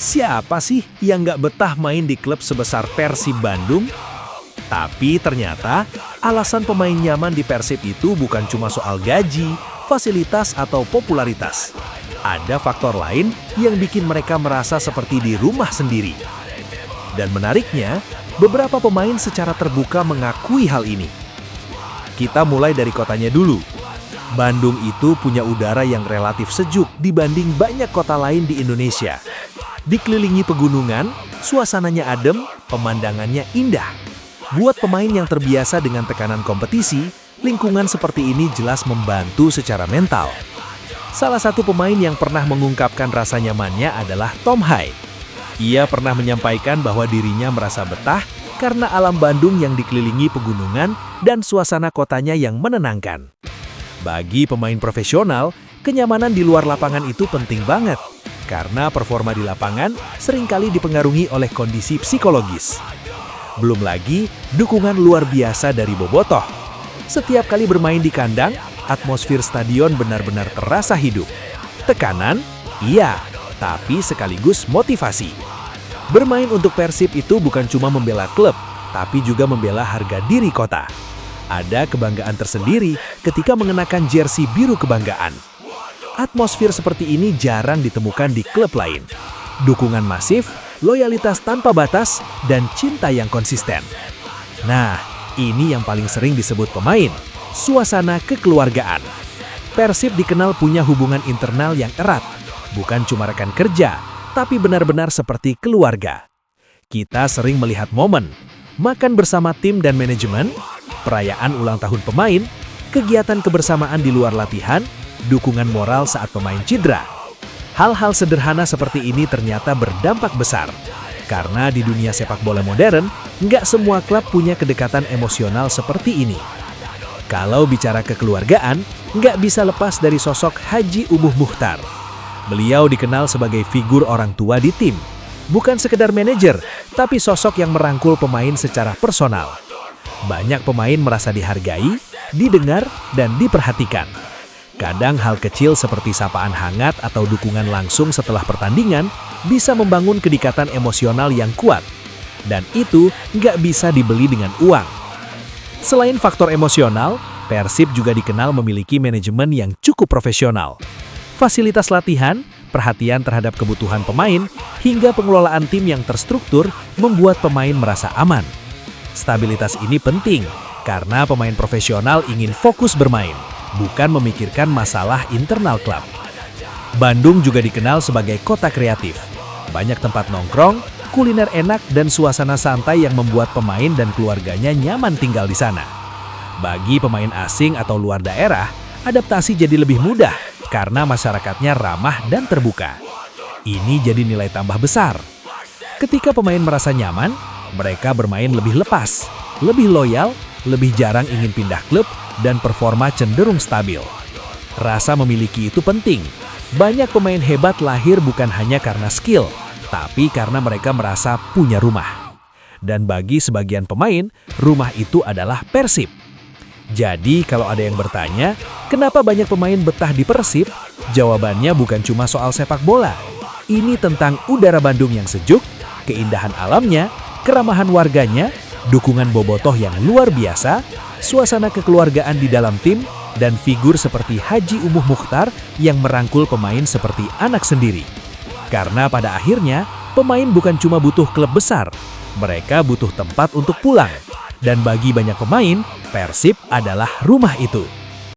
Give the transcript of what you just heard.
Siapa sih yang nggak betah main di klub sebesar Persib Bandung? Tapi ternyata alasan pemain nyaman di Persib itu bukan cuma soal gaji, fasilitas, atau popularitas. Ada faktor lain yang bikin mereka merasa seperti di rumah sendiri. Dan menariknya, beberapa pemain secara terbuka mengakui hal ini. Kita mulai dari kotanya dulu. Bandung itu punya udara yang relatif sejuk dibanding banyak kota lain di Indonesia. Dikelilingi pegunungan, suasananya adem, pemandangannya indah. Buat pemain yang terbiasa dengan tekanan kompetisi, lingkungan seperti ini jelas membantu secara mental. Salah satu pemain yang pernah mengungkapkan rasa nyamannya adalah Tom Hai. Ia pernah menyampaikan bahwa dirinya merasa betah karena alam Bandung yang dikelilingi pegunungan dan suasana kotanya yang menenangkan. Bagi pemain profesional, kenyamanan di luar lapangan itu penting banget, karena performa di lapangan seringkali dipengaruhi oleh kondisi psikologis. Belum lagi, dukungan luar biasa dari bobotoh. Setiap kali bermain di kandang, atmosfer stadion benar-benar terasa hidup. Tekanan? Iya, tapi sekaligus motivasi. Bermain untuk Persib itu bukan cuma membela klub, tapi juga membela harga diri kota. Ada kebanggaan tersendiri ketika mengenakan jersey biru kebanggaan. Atmosfer seperti ini jarang ditemukan di klub lain. Dukungan masif, loyalitas tanpa batas, dan cinta yang konsisten. Nah, ini yang paling sering disebut pemain, suasana kekeluargaan. Persib dikenal punya hubungan internal yang erat, bukan cuma rekan kerja, tapi benar-benar seperti keluarga. Kita sering melihat momen, makan bersama tim dan manajemen, perayaan ulang tahun pemain, kegiatan kebersamaan di luar latihan, dukungan moral saat pemain cedera. Hal-hal sederhana seperti ini ternyata berdampak besar. Karena di dunia sepak bola modern, nggak semua klub punya kedekatan emosional seperti ini. Kalau bicara kekeluargaan, nggak bisa lepas dari sosok Haji Umuh Muchtar. Beliau dikenal sebagai figur orang tua di tim. Bukan sekedar manajer, tapi sosok yang merangkul pemain secara personal. Banyak pemain merasa dihargai, didengar, dan diperhatikan. Kadang hal kecil seperti sapaan hangat atau dukungan langsung setelah pertandingan bisa membangun kedekatan emosional yang kuat. Dan itu nggak bisa dibeli dengan uang. Selain faktor emosional, Persib juga dikenal memiliki manajemen yang cukup profesional. Fasilitas latihan, perhatian terhadap kebutuhan pemain, hingga pengelolaan tim yang terstruktur membuat pemain merasa aman. Stabilitas ini penting karena pemain profesional ingin fokus bermain, bukan memikirkan masalah internal klub. Bandung juga dikenal sebagai kota kreatif. Banyak tempat nongkrong, kuliner enak, dan suasana santai yang membuat pemain dan keluarganya nyaman tinggal di sana. Bagi pemain asing atau luar daerah, adaptasi jadi lebih mudah karena masyarakatnya ramah dan terbuka. Ini jadi nilai tambah besar. Ketika pemain merasa nyaman, mereka bermain lebih lepas, lebih loyal, lebih jarang ingin pindah klub, dan performa cenderung stabil. Rasa memiliki itu penting. Banyak pemain hebat lahir bukan hanya karena skill, tapi karena mereka merasa punya rumah. Dan bagi sebagian pemain, rumah itu adalah Persib. Jadi kalau ada yang bertanya, kenapa banyak pemain betah di Persib? Jawabannya bukan cuma soal sepak bola. Ini tentang udara Bandung yang sejuk, keindahan alamnya, keramahan warganya, dukungan bobotoh yang luar biasa, suasana kekeluargaan di dalam tim, dan figur seperti Haji Umuh Muchtar yang merangkul pemain seperti anak sendiri. Karena pada akhirnya, pemain bukan cuma butuh klub besar, mereka butuh tempat untuk pulang. Dan bagi banyak pemain, Persib adalah rumah itu.